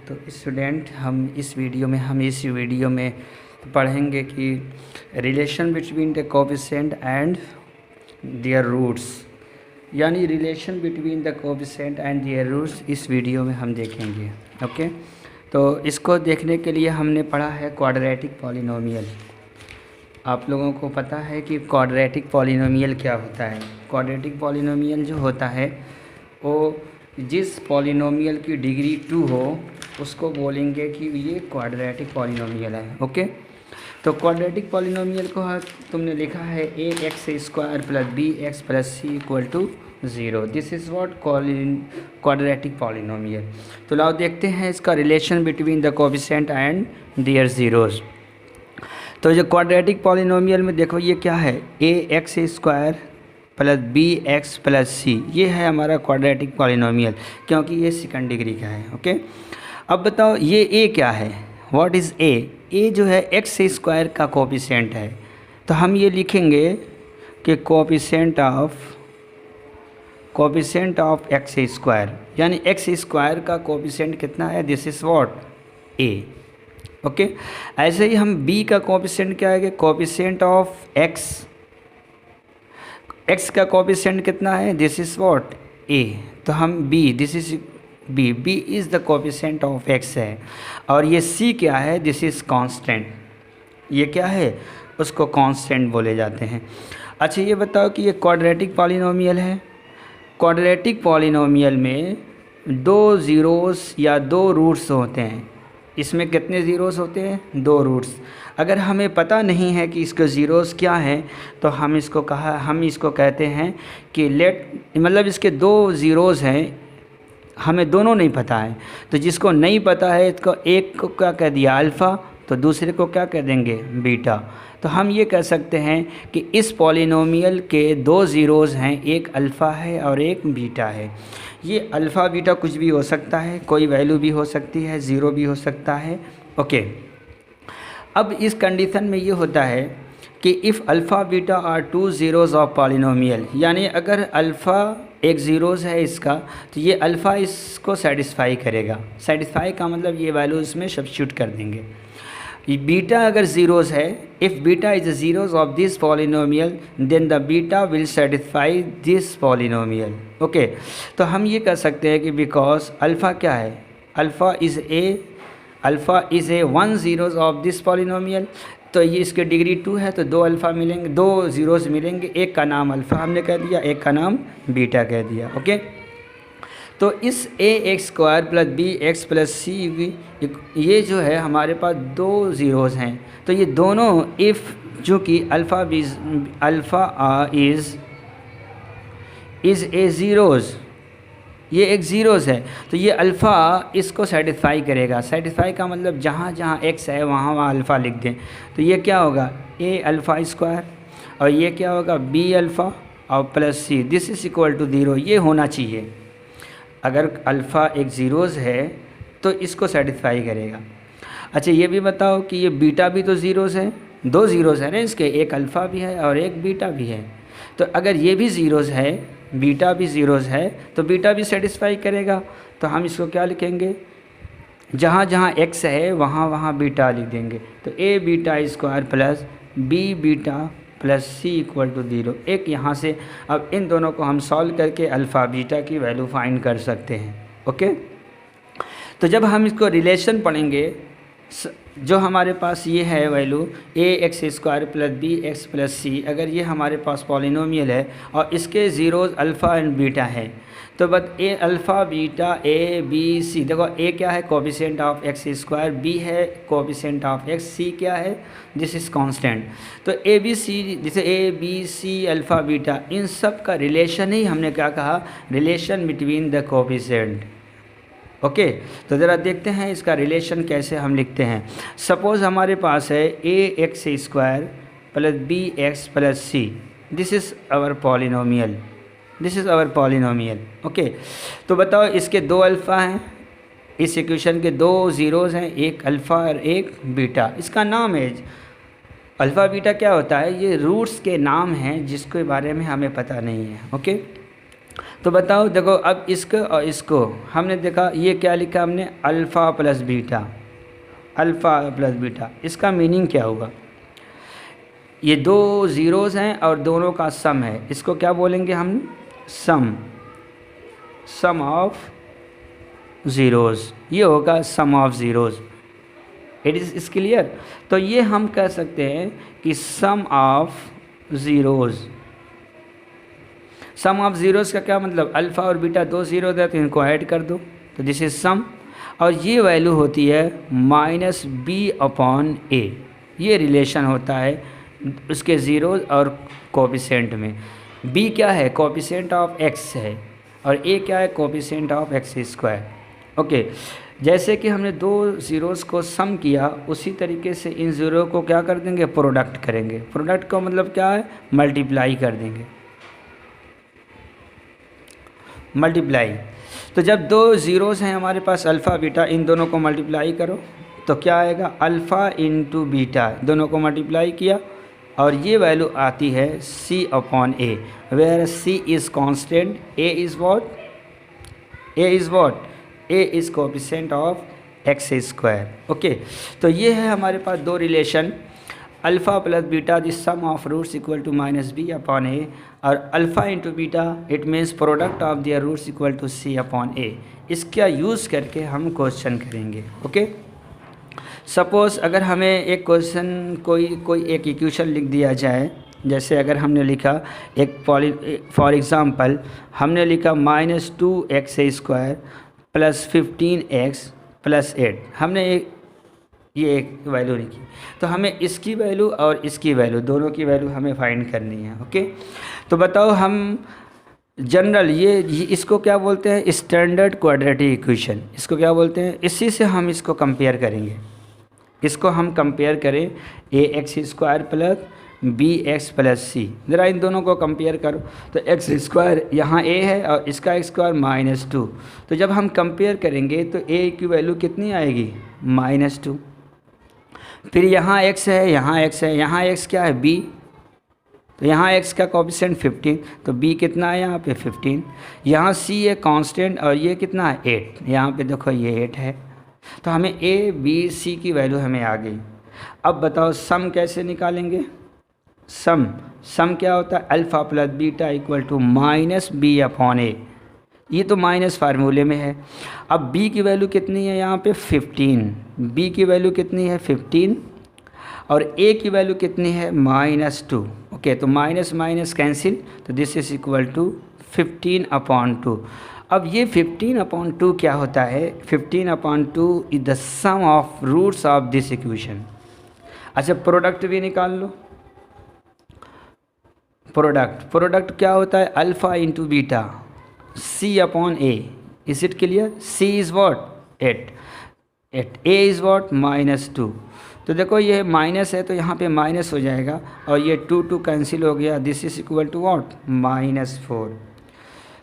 तो स्टूडेंट हम इस वीडियो में पढ़ेंगे कि relation between the coefficient and their roots, यानी relation between the coefficient and their roots इस वीडियो में हम देखेंगे। ओके, तो इसको देखने के लिए हमने पढ़ा है क्वाड्रेटिक पॉलिनोमियल। आप लोगों को पता है कि क्वाड्रेटिक पॉलिनोमियल क्या होता है। क्वाड्रेटिक पॉलिनोमियल जो होता है वो जिस पॉलिनोमियल की डिग्री 2 हो उसको बोलेंगे कि ये क्वाड्रेटिक पॉलिनोमियल है। ओके, तो क्वाड्रेटिक पॉलिनोमियल को तुमने लिखा है ax² + bx + c = 0। This is what quadratic polynomial. तो लाओ देखते हैं इसका relation between the coefficient and their zeros. तो जो क्वाड्रेटिक पॉलिनोमियल में देखो ये क्या है, ax² + bx + c, ये है हमारा क्वाड्रेटिक पॉलिनोमियल क्योंकि ये सेकंड डिग्री का है। ओके, अब बताओ ये a क्या है, व्हाट इज़ a? a जो है x² का कोएफिशिएंट है, तो हम ये लिखेंगे कि कोएफिशिएंट ऑफ x², यानी x² का कोएफिशिएंट कितना है, this is what a। Okay, ऐसे ही हम b का कोएफिशिएंट क्या है, कोएफिशिएंट ऑफ x का कोएफिशिएंट कितना है, दिस इज़ व्हाट a। तो हम b, this is b is the coefficient of x है, और ये c क्या है, दिस इज़ कांस्टेंट। ये क्या है, उसको कांस्टेंट बोले जाते हैं। अच्छा ये बताओ कि ये क्वाड्रेटिक पॉलिनोमियल है। क्वाड्रेटिक पॉलिनोमियल में 2 ज़ीरोस या 2 रूट्स होते हैं। इसमें कितने ज़ीरोस होते हैं, 2 रूट्स। अगर हमें पता नहीं है कि इसके ज़ीरोस क्या हैं तो हम इसको कहते हैं कि मतलब इसके 2 ज़ीरोस हैं, हमें दोनों नहीं पता है। तो जिसको नहीं पता है इसको एक को क्या कह दिया अल्फ़ा, तो दूसरे को क्या कह देंगे बीटा। तो हम ये कह सकते हैं कि इस पॉलिनोमियल के 2 ज़ीरोज़ हैं, एक अल्फ़ा है और एक बीटा है। ये अल्फ़ा बीटा कुछ भी हो सकता है, कोई वैल्यू भी हो सकती है, ज़ीरो भी हो सकता है। ओके, अब इस कंडीशन में ये होता है कि if alpha beta are 2 zeros of polynomial, यानी अगर अल्फ़ा एक ज़ीरोज़ है इसका, तो ये अल्फ़ा इसको सेटिस्फाई करेगा। सेटिस्फाई का मतलब ये वैल्यू इसमें सब्स्टिट्यूट कर देंगे। बीटा अगर ज़ीरोज़ है, if beta is the zeros of this polynomial then the beta will satisfy this polynomial. Okay, तो हम ये कह सकते हैं कि बिकॉज अल्फ़ा क्या है, alpha is a 1 zeros of this polynomial, तो ये इसके डिग्री 2 है, तो 2 अल्फ़ा मिलेंगे, 2 ज़ीरोज़ मिलेंगे, एक का नाम अल्फ़ा हमने कह दिया, एक का नाम बीटा कह दिया। ओके, तो इस ax² + bx + c ये जो है हमारे पास 2 ज़ीरोज़ हैं, तो ये दोनों इफ़ जो कि अल्फ़ा इज़ ए ज़ीरोज़, ये एक ज़ीरोज़ है, तो ये अल्फ़ा इसको सेटिस्फाई करेगा। सेटिस्फाई का मतलब जहाँ जहाँ x है वहाँ वहाँ अल्फ़ा लिख दें, तो ये क्या होगा a∝² और ये क्या होगा b∝ और +c, this is equal to 0। ये होना चाहिए। अगर अल्फ़ा एक ज़ीरोज़ है तो इसको सेटिस्फाई करेगा। अच्छा ये भी बताओ कि ये बीटा भी तो ज़ीरोज़ है, 2 ज़ीरोज़ है ना इसके, एक अल्फ़ा भी है और एक बीटा भी है। तो अगर ये भी ज़ीरोज़ है, बीटा भी ज़ीरोज़ है, तो बीटा भी सेटिस्फाई करेगा। तो हम इसको क्या लिखेंगे, जहाँ जहाँ x है वहाँ वहाँ बीटा लिख देंगे। तो a∝² + b∝ + c = 0। एक यहाँ से अब इन दोनों को हम सॉल्व करके अल्फ़ा बीटा की वैल्यू फाइंड कर सकते हैं। ओके, तो जब हम इसको रिलेशन पढ़ेंगे, जो हमारे पास ये है वैल्यू ax² + bx + c, अगर ये हमारे पास पॉलिनोमियल है और इसके ज़ीरोज़ अल्फ़ा एंड बीटा है, तो बस a∝, beta, a b c, देखो a क्या है, कोएफिशिएंट ऑफ x², b है कोएफिशिएंट ऑफ x, c क्या है, दिस इज़ कांस्टेंट। तो a b c, जैसे a b c alpha beta, इन सब का रिलेशन ही हमने क्या कहा, relation between the coefficient. Okay, तो ज़रा देखते हैं इसका रिलेशन कैसे हम लिखते हैं। सपोज़ हमारे पास है ax² + bx + c, this is our polynomial. Okay, तो बताओ इसके 2 अल्फ़ा हैं, इस इक्वेशन के 2 ज़ीरोज़ हैं, एक अल्फ़ा और एक बीटा। इसका नाम है अल्फ़ा बीटा क्या होता है, ये रूट्स के नाम हैं जिसके बारे में हमें पता नहीं है। ओके, तो बताओ, देखो अब इसको और इसको हमने देखा, ये क्या लिखा हमने, alpha plus beta, alpha plus beta, इसका मीनिंग क्या होगा? ये दो ज़ीरोज़ हैं और दोनों का सम है, इसको क्या बोलेंगे हम? सम, सम ऑफ ज़ीरोज़, ये होगा sum of zeros. It is clear? तो ये हम कह सकते हैं कि sum of zeros, sum of zeros का क्या मतलब, अल्फ़ा और बीटा दो ज़ीरो है तो इनको ऐड कर दो, तो दिस इज़ सम, और ये वैल्यू होती है माइनस बी अपॉन ए। ये रिलेशन होता है उसके ज़ीरोज़ और कोफिशिएंट में। बी क्या है? कोफिशिएंट ऑफ एक्स है, और ए क्या है? Coefficient of x square. Okay, जैसे कि हमने दो ज़ीरोज़ को सम किया, उसी तरीके से इन ज़ीरो को क्या कर देंगे? प्रोडक्ट करेंगे। प्रोडक्ट का मतलब क्या है? मल्टीप्लाई कर देंगे, मल्टीप्लाई। तो जब दो ज़ीरोज़ हैं हमारे पास अल्फ़ा बीटा, इन दोनों को मल्टीप्लाई करो तो क्या आएगा? अल्फ़ा इंटू बीटा, दोनों को मल्टीप्लाई किया और ये वैल्यू आती है c upon A, where c is constant, a is what? a is what? a is coefficient of x square. Okay, तो ये है हमारे पास दो relation, alpha plus beta the sum of roots equal to minus B upon A, और alpha into beta it means product of their roots equal to C upon A. इसका use करके हम क्वेश्चन करेंगे। ओके, सपोज़ अगर हमें एक question कोई एक इक्वेशन लिख दिया जाए, जैसे अगर हमने लिखा फॉर एग्ज़ाम्पल हमने लिखा minus 2x² plus 15x plus 8, हमने ये एक वैल्यू लिखी, तो हमें इसकी वैल्यू और इसकी वैल्यू, दोनों की वैल्यू हमें फाइंड करनी है। ओके, तो बताओ हम जनरल ये इसको क्या बोलते हैं? स्टैंडर्ड क्वाड्रेटिक इक्वेशन, इसको क्या बोलते हैं? इसी से हम इसको कंपेयर करेंगे। इसको हम कंपेयर करें ax² प्लस bx प्लस सी, ज़रा इन दोनों को कंपेयर करो, तो x² यहाँ a है और इसका x² -2, तो जब हम कंपेयर करेंगे तो a की वैल्यू कितनी आएगी? -2। फिर यहाँ x है, यहाँ x है, यहाँ x क्या है? b, तो यहाँ x का कोएफिशिएंट 15, तो b कितना है यहाँ पे? 15। यहाँ c है कांस्टेंट और ये कितना है? 8, यहाँ पे देखो ये 8 है, तो हमें a b c की वैल्यू हमें आ गई। अब बताओ सम कैसे निकालेंगे? सम क्या होता है? Alpha plus beta equal to minus B upon A, ये तो माइनस फार्मूले में है। अब b की वैल्यू कितनी है यहाँ पे? 15, b की वैल्यू कितनी है? 15, और a की वैल्यू कितनी है? -2। ओके, तो माइनस माइनस कैंसिल, तो दिस इज इक्वल टू 15/2। अब ये 15/2 क्या होता है? 15/2 is the sum of roots of this equation. अच्छा, प्रोडक्ट भी निकाल लो। प्रोडक्ट क्या होता है? Alpha into beta c upon A. Is it clear? c is what? 8, a is what? -2। तो देखो ये माइनस है तो यहाँ पे माइनस हो जाएगा, और ये 2 कैंसिल हो गया, this is equal to what? -4।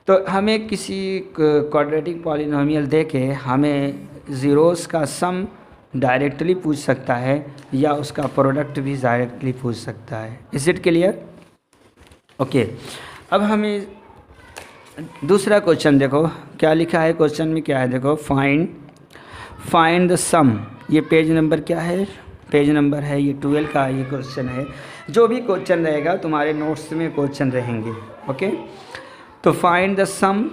तो हमें किसी क्वाड्रेटिक पॉलिनोमियल दे के हमें ज़ीरोज़ का सम डायरेक्टली पूछ सकता है या उसका प्रोडक्ट भी डायरेक्टली पूछ सकता है। Is it clear? ओके, अब हमें दूसरा क्वेश्चन देखो क्या लिखा है। क्वेश्चन में क्या है देखो, फाइंड द सम। ये पेज नंबर क्या है? पेज नंबर है ये 12 का ये क्वेश्चन है। जो भी क्वेश्चन रहेगा तुम्हारे नोट्स में क्वेश्चन रहेंगे। ओके, तो find the sum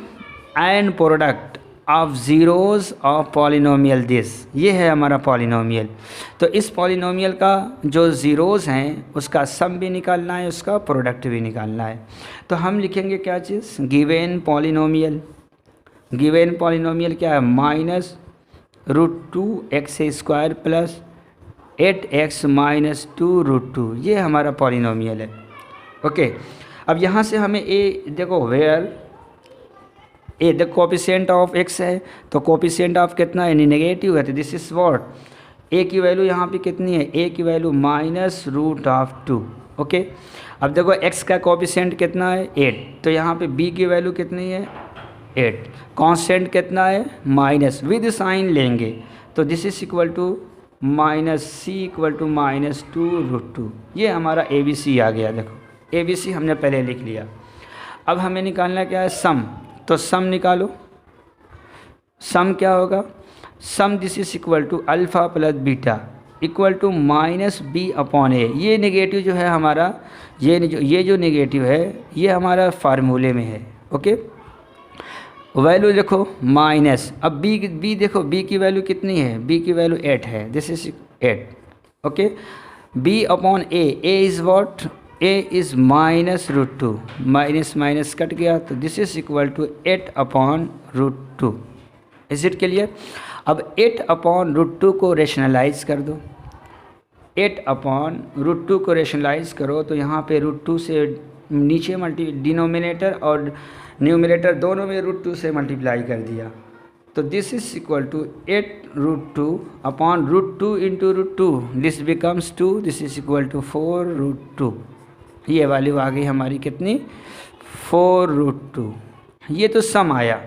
and product of zeros of polynomial this. ये है हमारा पॉलिनोमियल, तो इस पॉलिनोमियल का जो ज़ीरोज़ हैं उसका सम भी निकालना है, उसका प्रोडक्ट भी निकालना है। तो हम लिखेंगे क्या चीज़? Given polynomial. गिवन पॉलिनोमियल क्या है? -√2x² प्लस 8x -2√2, ये हमारा पॉलिनोमियल है। ओके, अब यहाँ से हमें a देखो, where a the coefficient of x है, तो कोएफिशिएंट ऑफ कितना है? नेगेटिव है, तो दिस इज व्हाट? a की वैल्यू यहाँ पे कितनी है? a की वैल्यू -√2। ओके, अब देखो x का कोएफिशिएंट कितना है? 8, तो यहाँ पे b की वैल्यू कितनी है? 8। कांस्टेंट कितना है? माइनस, विद साइन लेंगे, तो this is equal to -c equal to -2√2। ये हमारा ABC आ गया। देखो ABC हमने पहले लिख लिया। अब हमें निकालना क्या है, सम। तो सम निकालो। सम क्या होगा, sum this is equal to alpha plus beta equal to minus B upon A. ये नेगेटिव जो है हमारा, ये जो नेगेटिव है ये हमारा फार्मूले में है। ओके, वैल्यू देखो माइनस, अब बी देखो, बी की वैल्यू कितनी है, बी की वैल्यू 8 है, this is 8। Okay, b upon a is what, a is minus root two, minus minus cut गया, तो this is equal to 8 upon root two. Is it clear. अब 8 upon root two को rationalise कर दो, 8 upon root two को rationalise करो तो यहाँ पे रूट टू से नीचे डिनोमिनेटर और न्यूमिनेटर दोनों में रूट टू से मल्टीप्लाई कर दिया, तो this is equal to 8 root two upon root two into root two, this becomes 2, this is equal to 4 root two. ये वैल्यू आ गई हमारी कितनी, 4 रूट टू। ये तो सम आया,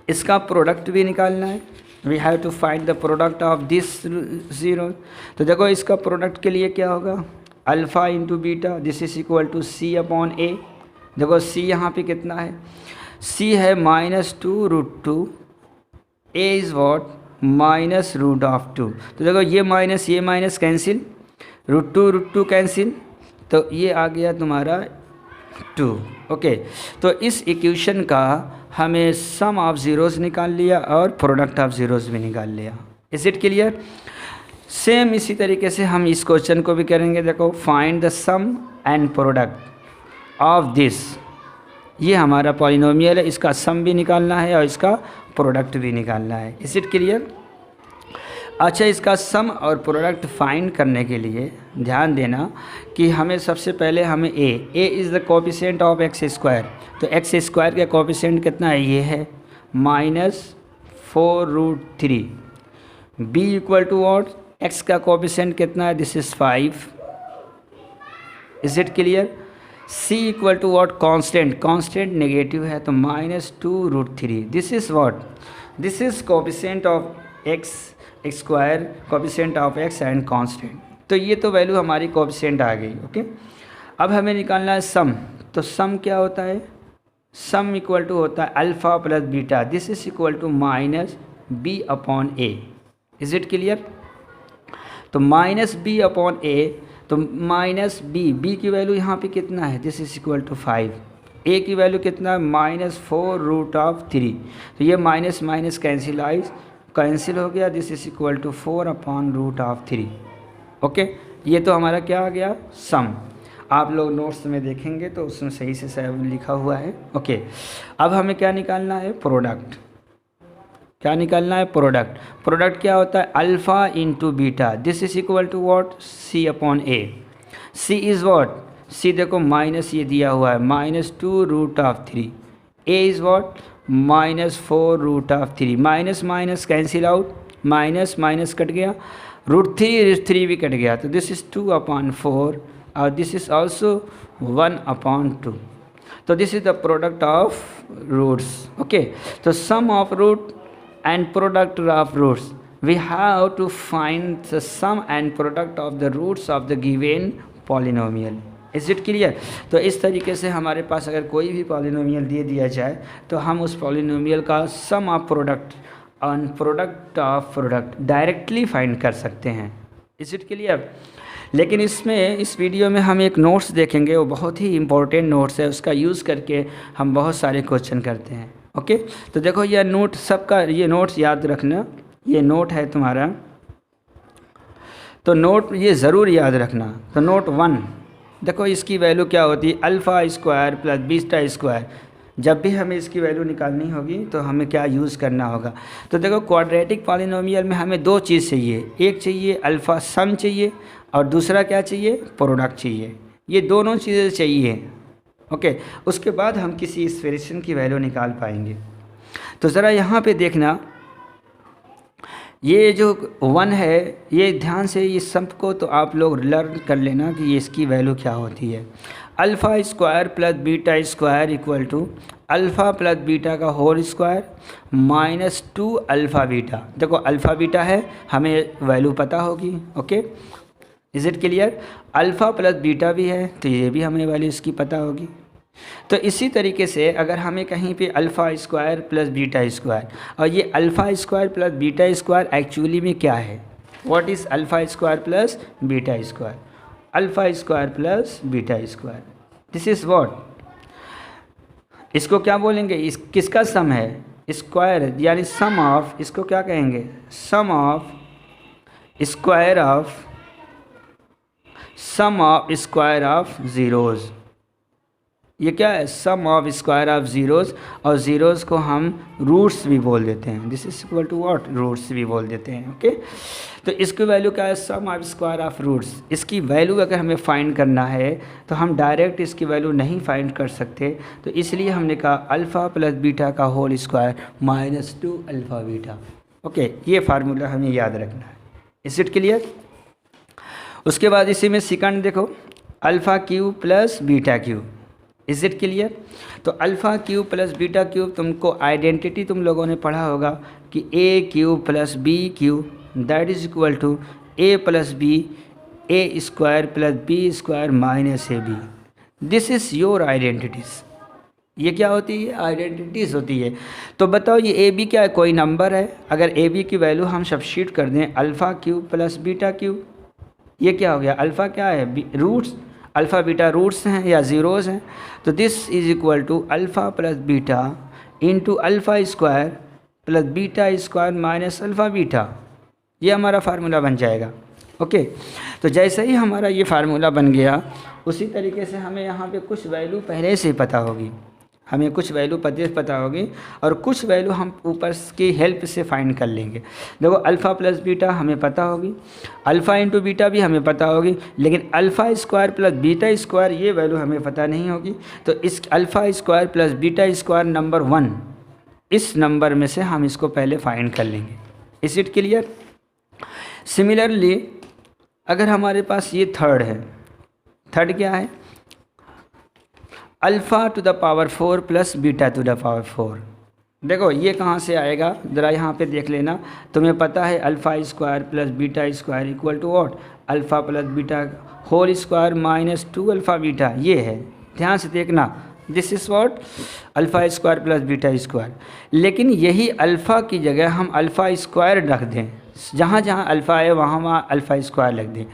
इसका प्रोडक्ट भी निकालना है, we have to find the product of this zero. तो देखो इसका प्रोडक्ट के लिए क्या होगा, alpha into beta, this is equal to C upon A. देखो सी यहाँ पे कितना है, सी है -2 root two, A is what minus root of 2। तो देखो ये minus cancel, root two cancel, तो ये आ गया तुम्हारा 2। ओके, तो इस इक्वेशन का हमें सम ऑफ ज़ीरोज़ निकाल लिया और प्रोडक्ट ऑफ ज़ीरोज़ भी निकाल लिया। Is it clear. सेम इसी तरीके से हम इस क्वेश्चन को भी करेंगे। देखो, find the sum and product of this, ये हमारा पॉलिनोमियल है, इसका सम भी निकालना है और इसका प्रोडक्ट भी निकालना है। Is it clear. अच्छा, इसका सम और प्रोडक्ट फाइंड करने के लिए ध्यान देना कि हमें सबसे पहले हमें a is the coefficient of x square, तो एक्स स्क्वायर का कोएफिशिएंट कितना है, ये है -4 root 3। B equal to what, x का कोएफिशिएंट कितना है, this is 5। Is it clear. C equal to what, constant negative है तो -2 root 3, this is what, this is coefficient of x square, coefficient of x and constant. तो ये तो value हमारी coefficient आ गई। ओके, अब हमें निकालना है सम। तो सम क्या होता है, सम इक्वल टू होता है alpha plus beta, this is equal to minus B upon A. Is it clear. तो माइनस बी अपॉन ए, तो माइनस बी की वैल्यू यहाँ पे कितना है, this is equal to 5। A की वैल्यू कितना है, -4 रूट ऑफ 3, तो ये माइनस माइनस कैंसिल हो गया, this is equal to 4 upon root of 3। Okay, ये तो हमारा क्या आ गया, सम। आप लोग नोट्स में देखेंगे तो उसमें सही से सही लिखा हुआ है। ओके, अब हमें क्या निकालना है, प्रोडक्ट। क्या निकालना है, प्रोडक्ट क्या होता है, alpha into beta, this is equal to what, C upon A. C is what, C देखो माइनस ये दिया हुआ है -2 root of 3, A is what -4 root of 3, minus minus cancel out, minus minus cut गया, root 3 भी cut गया, तो this is 2 upon 4 और दिस इज़ ऑल्सो 1 अपॉन 2। तो this is the product of roots. Okay, तो sum of root and product of roots, we have to find the sum and product of the roots of the given polynomial. Is it clear? तो इस तरीके से हमारे पास अगर कोई भी polynomial दे दिया जाए तो हम उस पॉलिनोमियल का सम ऑफ प्रोडक्ट और product of product directly find कर सकते हैं। Is it clear. लेकिन इसमें इस वीडियो में हम एक नोट्स देखेंगे, वो बहुत ही इंपॉर्टेंट नोट्स है, उसका यूज़ करके हम बहुत सारे क्वेश्चन करते हैं। ओके, तो देखो यह नोट सबका, ये नोट्स याद रखना, ये नोट है तुम्हारा, तो नोट ये ज़रूर याद रखना। तो नोट 1 देखो, इसकी वैल्यू क्या होती है, alpha square plus beta square. जब भी हमें इसकी वैल्यू निकालनी होगी तो हमें क्या यूज़ करना होगा। तो देखो क्वाड्रेटिक पॉलिनोमियल में हमें 2 चीज़ चाहिए, एक चाहिए अल्फ़ा सम चाहिए और दूसरा क्या चाहिए, प्रोडक्ट चाहिए। ये दोनों चीज़ें चाहिए। ओके, उसके बाद हम किसी एक्सप्रेशन की वैल्यू निकाल पाएंगे। तो ज़रा यहाँ पे देखना, ये जो 1 है, ये ध्यान से इस सब को तो आप लोग लर्न कर लेना कि ये इसकी वैल्यू क्या होती है। Alpha square plus beta square equal to alpha plus beta का होल स्क्वायर -2 अल्फ़ा बीटा। देखो अल्फ़ा बीटा है, हमें वैल्यू पता होगी। Okay, is it clear. Alpha plus beta भी है तो ये भी हमें वैल्यू इसकी पता होगी। तो इसी तरीके से अगर हमें कहीं पे alpha square plus beta square, और ये alpha square plus beta square actually में क्या है, what is alpha square plus beta square, alpha square plus beta square, this is what, इसको क्या बोलेंगे, इस किसका सम है, स्क्वायर यानी सम ऑफ, इसको क्या कहेंगे, sum of square of zeros, ये क्या है, sum of square of zeros, और ज़ीरोज़ को हम रूट्स भी बोल देते हैं, this is equal to what, roots भी बोल देते हैं। ओके, तो इसकी वैल्यू क्या है, sum of square of roots. इसकी वैल्यू अगर हमें फाइंड करना है तो हम डायरेक्ट इसकी वैल्यू नहीं फाइंड कर सकते, तो इसलिए हमने कहा अल्फ़ा प्लस बीटा का whole square -2 alpha beta. Okay, ये फार्मूला हमें याद रखना है। Is it clear? उसके बाद इसी में सेकंड देखो, alpha cube plus beta cube, is it clear? तो alpha cube plus beta cube, तुमको आइडेंटिटी तुम लोगों ने पढ़ा होगा कि A cube plus B cube that is equal to A plus B, A square plus B square minus A B. This is your identities. ये क्या होती है, आइडेंटिटीज़ होती है। तो बताओ ये ए बी क्या है, कोई नंबर है। अगर ए बी की वैल्यू हम सब्स्टिट्यूट कर दें alpha cube plus beta cube, ये क्या हो गया, अल्फ़ा क्या है, रूट्स, अल्फ़ा बीटा रूट्स हैं या ज़ीरोज़ हैं, तो this is equal to alpha plus beta into alpha square plus beta square minus alpha beta, ये हमारा फार्मूला बन जाएगा। ओके, तो जैसे ही हमारा ये फार्मूला बन गया, उसी तरीके से हमें यहाँ पे कुछ वैल्यू पहले से पता होगी, हमें कुछ वैल्यू पता होगी और कुछ वैल्यू हम ऊपर की हेल्प से फाइंड कर लेंगे। देखो अल्फ़ा प्लस बीटा हमें पता होगी, अल्फ़ा इंटू बीटा भी हमें पता होगी, लेकिन alpha square plus beta square ये वैल्यू हमें पता नहीं होगी। तो इस alpha square plus beta square number 1, इस नंबर में से हम इसको पहले फाइंड कर लेंगे। Is it clear? सिमिलरली अगर हमारे पास ये थर्ड है, थर्ड क्या है, alpha to the power 4 plus beta to the power 4। देखो ये कहाँ से आएगा, ज़रा यहाँ पे देख लेना। तुम्हें पता है alpha square plus beta square equal to what, alpha plus beta whole square -2 alpha beta, ये है, ध्यान से देखना, this is what alpha square plus beta square. लेकिन यही अल्फ़ा की जगह हम अल्फ़ा स्क्वायर रख दें, जहाँ जहाँ अल्फ़ा है वहाँ अल्फ़ा स्क्वायर रख दें।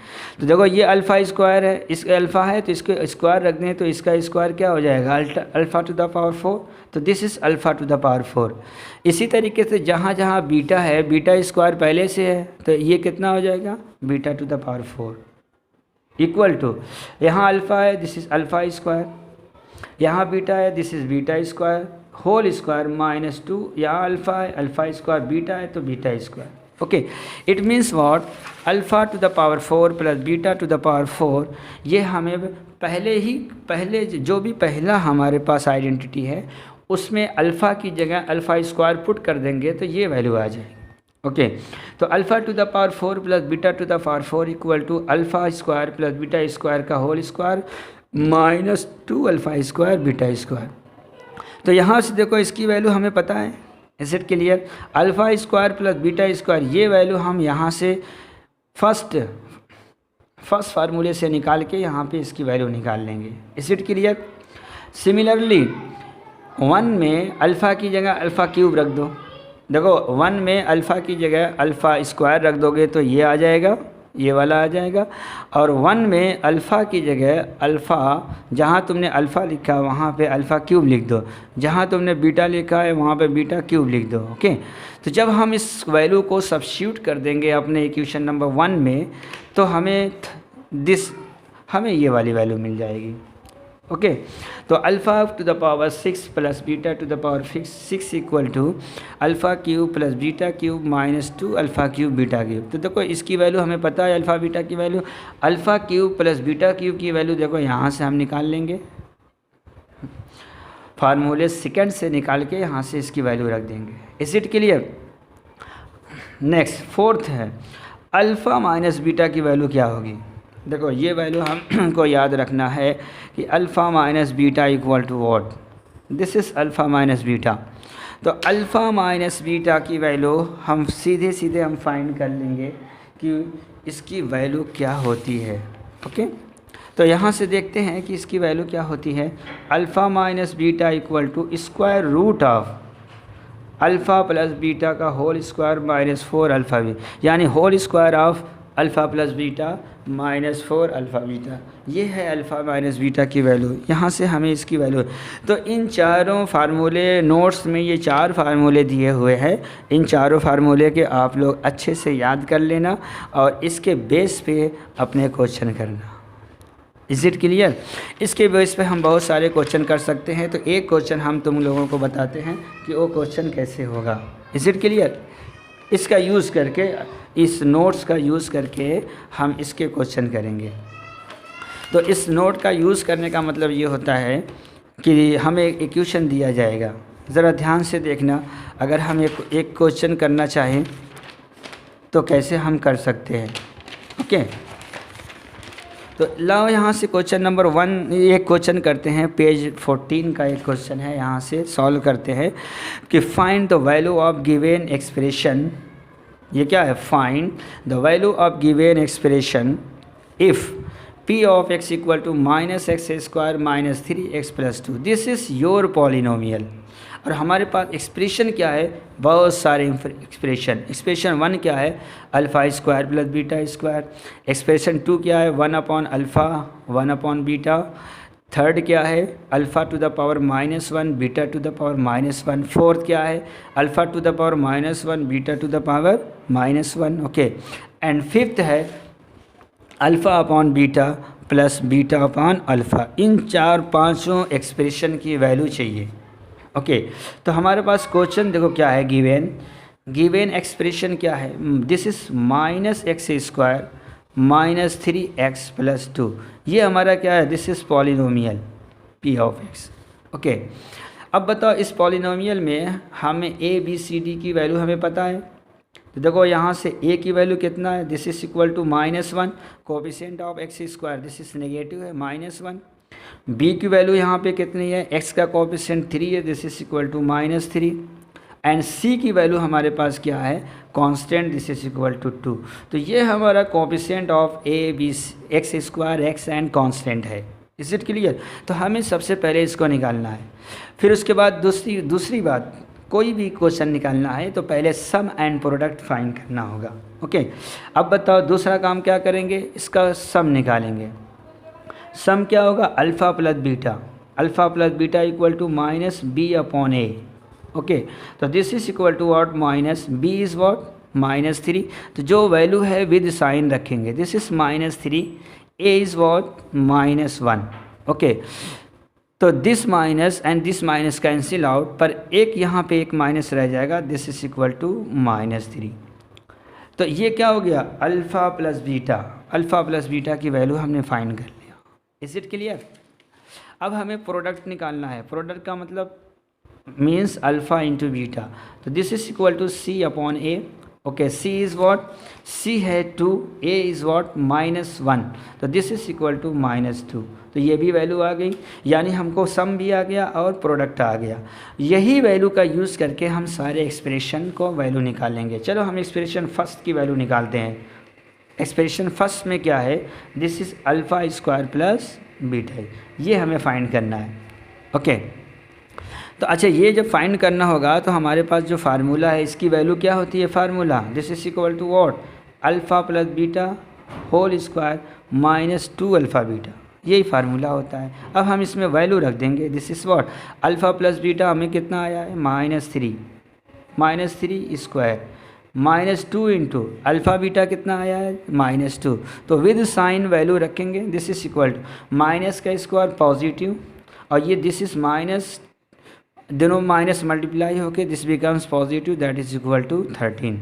तो देखो ये अल्फ़ा स्क्वायर है, इसका अल्फ़ा है तो इसको स्क्वायर रख दें, तो इसका स्क्वायर क्या हो जाएगा, अल्फ़ा टू द पावर 4, तो this is alpha to the power 4। इसी तरीके से जहाँ जहाँ बीटा है, बीटा स्क्वायर पहले से है, तो ये कितना हो जाएगा, beta to the power 4 equal to, यहाँ अल्फ़ा है, दिस इज़ अल्फ़ा स्क्वायर, यहाँ बीटा है, this is beta square whole square -2, यहाँ अल्फ़ा है, अल्फ़ा स्क्वायर बीटा है तो beta square. Okay, it means what, alpha to the power 4 plus beta to the power 4, ये हमें पहले जो भी पहला हमारे पास आइडेंटिटी है उसमें अल्फ़ा की जगह अल्फ़ा स्क्वायर पुट कर देंगे तो ये वैल्यू आ जाएगी। ओके, तो alpha to the power 4 plus beta to the power 4 equal to alpha square plus beta square का whole square -2 alpha square beta square. तो यहाँ से देखो इसकी वैल्यू हमें पता है, is it clear? Alpha square plus beta square ये वैल्यू हम यहाँ से फर्स्ट फार्मूले से निकाल के यहाँ पे इसकी वैल्यू निकाल लेंगे। Is it clear? सिमिलरली 1 में अल्फ़ा की जगह अल्फ़ा क्यूब रख दो। देखो 1 में अल्फ़ा की जगह अल्फ़ा स्क्वायर रख दोगे तो ये आ जाएगा, ये वाला आ जाएगा। और 1 में अल्फ़ा की जगह अल्फ़ा, जहाँ तुमने अल्फ़ा लिखा वहाँ पे अल्फ़ा क्यूब लिख दो, जहाँ तुमने बीटा लिखा है वहाँ पे बीटा क्यूब लिख दो। ओके, तो जब हम इस वैल्यू को सब्स्टिट्यूट कर देंगे अपने इक्वेशन नंबर 1 में, तो हमें ये वाली वैल्यू मिल जाएगी। ओके, तो alpha to the power 6 plus beta to the power 6 equal to alpha cube plus beta cube -2 alpha cube beta cube. तो देखो इसकी वैल्यू हमें पता है, अल्फ़ा बीटा की value, alpha cube plus beta cube की वैल्यू देखो यहाँ से हम निकाल लेंगे, फार्मूले सेकंड से निकाल के यहाँ से इसकी वैल्यू रख देंगे। Is it clear? Next fourth है, अल्फ़ा माइनस बीटा की वैल्यू क्या होगी। देखो ये वैल्यू हमको याद रखना है कि alpha minus beta equal to what, this is alpha minus beta. तो अल्फ़ा माइनस बीटा की वैल्यू हम सीधे हम फाइंड कर लेंगे कि इसकी वैल्यू क्या होती है। ओके, तो यहाँ से देखते हैं कि इसकी वैल्यू क्या होती है, alpha minus beta equal to square root of alpha plus beta का whole square minus 4 alpha B, यानी whole square of alpha plus beta minus 4 alpha beta. ये है अल्फ़ा माइनस बीटा की वैल्यू। यहाँ से हमें इसकी वैल्यू, तो इन चारों फार्मूले नोट्स में ये 4 फार्मूले दिए हुए हैं। इन चारों फार्मूले के आप लोग अच्छे से याद कर लेना और इसके बेस पे अपने क्वेश्चन करना। Is it clear? इसके बेस पे हम बहुत सारे क्वेश्चन कर सकते हैं। तो एक क्वेश्चन हम तुम लोगों को बताते हैं कि वो क्वेश्चन कैसे होगा। Is it clear? इसका यूज़ करके, इस नोट्स का यूज़ करके हम इसके क्वेश्चन करेंगे। तो इस नोट का यूज़ करने का मतलब ये होता है कि हमें एक इक्वेशन दिया जाएगा। ज़रा ध्यान से देखना, अगर हम एक क्वेश्चन करना चाहें तो कैसे हम कर सकते हैं। ओके, तो लाओ यहाँ से क्वेश्चन नंबर 1 एक क्वेश्चन करते हैं। पेज 14 का एक क्वेश्चन है, यहाँ से सॉल्व करते हैं कि find the value of given expression. ये क्या है? Find the value of given expression if p of x equal to minus x square minus 3x plus 2। This is your polynomial. और हमारे पास एक्सप्रेशन क्या है? बहुत सारे एक्सप्रेशन। एक्सप्रेशन 1 क्या है? Alpha square plus beta square. Expression 2 क्या है? 1 upon alpha 1 upon beta. Third क्या है? Alpha to the power -1 beta to the power -1। Fourth क्या है? Alpha to the power -1 beta to the power -1। Okay, and fifth है alpha upon beta plus beta upon alpha. इन 4-5 expression की value चाहिए। ओके, तो हमारे पास क्वेश्चन देखो क्या है, गिवन एक्सप्रेशन क्या है? This is minus x square minus 3x plus 2। ये हमारा क्या है? This is polynomial p of x। Okay, अब बताओ इस पॉलिनोमियल में हमें a b c d की वैल्यू हमें पता है। तो देखो यहाँ से a की वैल्यू कितना है? This is equal to -1। Coefficient of x square this is negative है -1। b की वैल्यू यहाँ पे कितनी है? x का कोएफिशिएंट 3 है, this is equal to -3। And c की वैल्यू हमारे पास क्या है? Constant, this is equal to 2। तो ये हमारा coefficient of a b x square x and constant है। Is it clear? तो हमें सबसे पहले इसको निकालना है। फिर उसके बाद दूसरी बात, कोई भी क्वेश्चन निकालना है तो पहले सम एंड प्रोडक्ट फाइंड करना होगा। ओके, अब बताओ दूसरा काम क्या करेंगे? इसका सम निकालेंगे। सम क्या होगा? Alpha plus beta, alpha plus beta equal to minus B upon A. Okay, तो this is equal to what? Minus B is what? -3। तो जो वैल्यू है विद साइन रखेंगे, this is -3, A is what? -1। Okay, तो this minus and this minus cancel out, पर एक यहाँ पे एक माइनस रह जाएगा, दिस इज इक्वल टू -3। तो ये क्या हो गया? Alpha plus beta, alpha plus beta की वैल्यू हमने फाइंड कर लिया। Is it clear? अब हमें प्रोडक्ट निकालना है। प्रोडक्ट का मतलब मीन्स अल्फ़ा इंटू बीटा। तो this is equal to C upon A. Okay, C is what? C है 2, ए इज़ व्हाट? -1। तो दिस इज इक्वल टू -2। तो ये भी वैल्यू आ गई, यानी हमको सम भी आ गया और प्रोडक्ट आ गया। यही वैल्यू का यूज़ करके हम सारे एक्सप्रेशन को वैल्यू निकालेंगे। चलो हम एक्सप्रेशन फर्स्ट की वैल्यू निकालते हैं। एक्सप्रेशन फर्स्ट में क्या है? This is alpha square plus beta, ये हमें फाइंड करना है। ओके, तो अच्छा, ये जब फाइंड करना होगा तो हमारे पास जो फार्मूला है इसकी वैल्यू क्या होती है? Formula this is equal to what? Alpha plus beta whole square minus 2 alpha beta, यही फार्मूला होता है। अब हम इसमें वैल्यू रख देंगे। This is what? Alpha plus beta हमें कितना आया है? -3 स्क्वायर -2 इंटू अल्फ़ा बीटा कितना आया है? -2। तो विद साइन वैल्यू रखेंगे, this is equal to minus का स्क्वायर पॉजिटिव, और ये दिस इज़ माइनस, दोनों माइनस मल्टीप्लाई होके this becomes positive, that is equal to 13।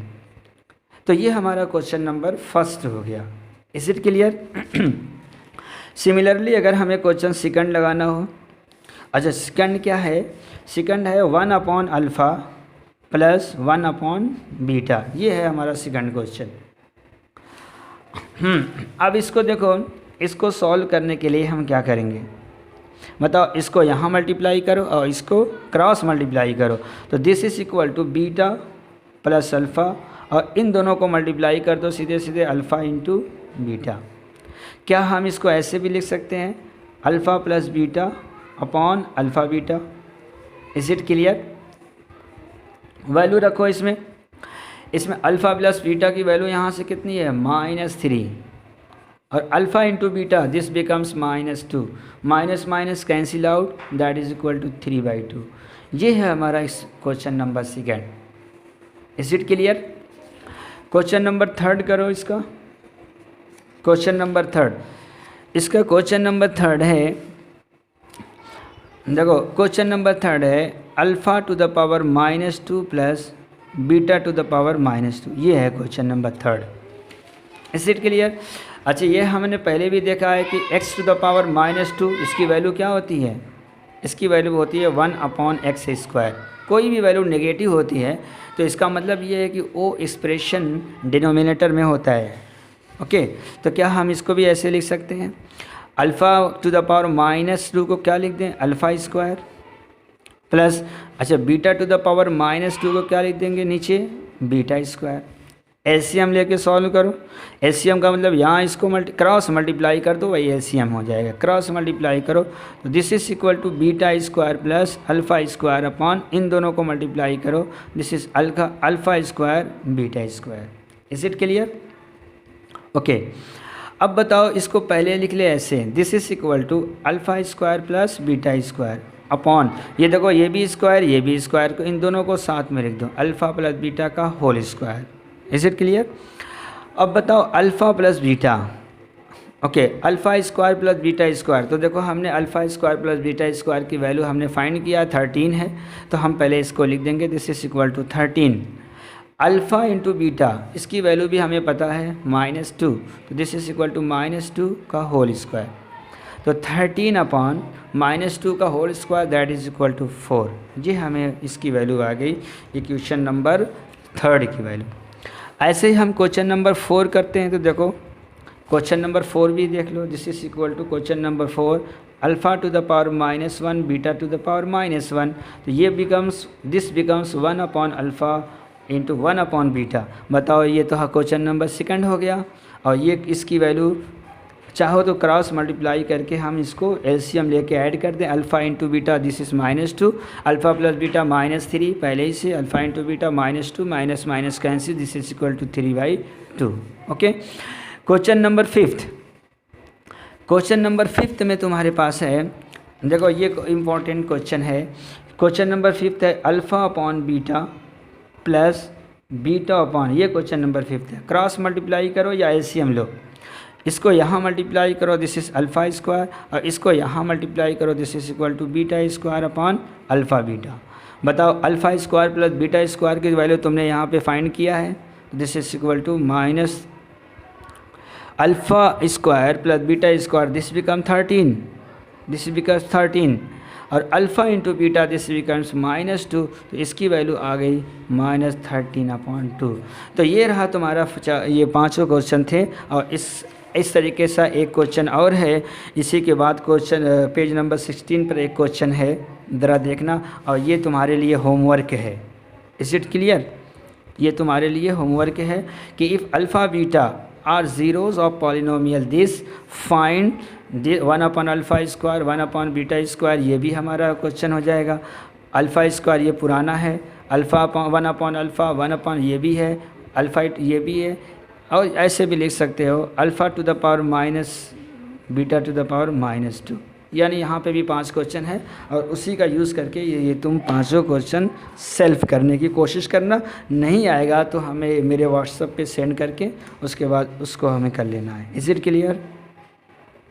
तो ये हमारा क्वेश्चन नंबर फर्स्ट हो गया। Is it clear? सिमिलरली अगर हमें क्वेश्चन सेकंड लगाना हो, अच्छा सेकंड क्या है? सेकंड है 1 upon alpha plus 1 upon beta, ये है हमारा सेकंड क्वेश्चन। अब इसको देखो, इसको सॉल्व करने के लिए हम क्या करेंगे बताओ? इसको यहाँ मल्टीप्लाई करो और इसको क्रॉस मल्टीप्लाई करो, तो this is equal to beta plus alpha, और इन दोनों को मल्टीप्लाई कर दो सीधे सीधे, अल्फ़ा इंटू बीटा। क्या हम इसको ऐसे भी लिख सकते हैं, alpha plus beta upon alpha beta. Is it clear? Value रखो इसमें अल्फ़ा प्लस बीटा की वैल्यू यहाँ से कितनी है, -3, और alpha into beta this becomes -2, minus minus cancel out, that is equal to 3/2। ये है हमारा इस question number 2। Is it clear? Question number 3 करो इसका। क्वेश्चन नंबर 3, इसका क्वेश्चन नंबर 3 है, देखो क्वेश्चन नंबर 3 है alpha to the power -2 plus beta to the power -2। ये है question number 3। Is it clear? अच्छा, ये हमने पहले भी देखा है कि x टू द पावर -2 इसकी वैल्यू क्या होती है, इसकी वैल्यू होती है 1/x²। कोई भी वैल्यू नेगेटिव होती है तो इसका मतलब ये है कि वो एक्सप्रेशन डिनोमिनेटर में होता है। ओके, तो क्या हम इसको भी ऐसे लिख सकते हैं, अल्फ़ा टू द पावर -2 को क्या लिख दें, अल्फ़ा² प्लस, अच्छा बीटा टू द पावर -2 को क्या लिख देंगे नीचे, बीटा²। एलसीएम लेके सॉल्व करो। एलसीएम का मतलब यहाँ इसको क्रॉस मल्टीप्लाई कर दो, वही एलसीएम हो जाएगा। क्रॉस मल्टीप्लाई करो तो this is equal to beta plus alpha upon इन दोनों को मल्टीप्लाई करो, this is alpha beta. Is it clear? Okay, अब बताओ इसको पहले लिख ले ऐसे, this is equal to alpha plus beta upon, ये देखो ये भी स्क्वायर ये भी स्क्वायर को इन दोनों को साथ में लिख दो, अल्फ़ा प्लस बीटा का whole square. Is it clear? अब बताओ alpha plus beta, okay alpha plus beta. तो देखो हमने अल्फ़ा² प्लस बीटा² की वैल्यू हमने फाइंड किया 13 है, तो हम पहले इसको लिख देंगे, this is equal to 13 alpha into beta, इसकी वैल्यू भी हमें पता है -2, तो दिस इज इक्वल टू -2 का होल स्क्वायर। तो 13 अपॉन -2 का whole square that is equal to 4। ये हमें इसकी वैल्यू आ गई इक्वेशन नंबर 3 की वैल्यू। ऐसे ही हम क्वेश्चन नंबर 4 करते हैं, तो देखो क्वेश्चन नंबर 4 भी देख लो, this is equal to question number 4 alpha to the power -1 beta to the power -1। तो ये this becomes 1 upon alpha into 1 upon beta. बताओ ये तो क्वेश्चन नंबर 2 हो गया, और ये इसकी वैल्यू चाहो तो क्रॉस मल्टीप्लाई करके हम इसको एलसीएम लेके ऐड कर दें, alpha into beta this is -2, alpha plus beta -3, पहले ही से alpha into beta -2 minus minus cancel, this is equal to 3/2। Okay, question number 5। Question number 5 में तुम्हारे पास है, देखो ये इम्पॉर्टेंट क्वेश्चन है। क्वेश्चन नंबर 5 है alpha upon beta plus beta upon, ये क्वेश्चन नंबर 5 है। क्रॉस मल्टीप्लाई करो या एलसीएम लो, इसको यहाँ मल्टीप्लाई करो दिस इज़ अल्फ़ा², और इसको यहाँ मल्टीप्लाई करो this is equal to beta upon alpha beta. बताओ अल्फ़ा² प्लस बीटा² की वैल्यू तुमने यहाँ पे फाइंड किया है, this is equal to minus alpha plus beta, this become 13, this becomes 13, और alpha into beta this becomes -2, तो इसकी वैल्यू आ गई -13/2। तो ये रहा तुम्हारा, ये 5 क्वेश्चन थे। और इस तरीके से एक क्वेश्चन और है, इसी के बाद क्वेश्चन पेज नंबर 16 पर एक क्वेश्चन है, ज़रा देखना, और ये तुम्हारे लिए होमवर्क है। Is it clear? ये तुम्हारे लिए होमवर्क है कि if alpha beta are zeros of polynomial this find 1 upon alpha, 1 upon beta, ये भी हमारा क्वेश्चन हो जाएगा। अल्फ़ा² ये पुराना है, अल्फ़ा 1 अपॉन अल्फ़ा 1 अपॉन ये भी है, अल्फ़ा ये भी है, और ऐसे भी लिख सकते हो alpha to the power minus beta to the power -2। यानी यहाँ पे भी 5 क्वेश्चन है, और उसी का यूज़ करके ये तुम 5 क्वेश्चन सेल्फ करने की कोशिश करना। नहीं आएगा तो हमें मेरे व्हाट्सएप पे सेंड करके उसके बाद उसको हमें कर लेना है। Is it clear?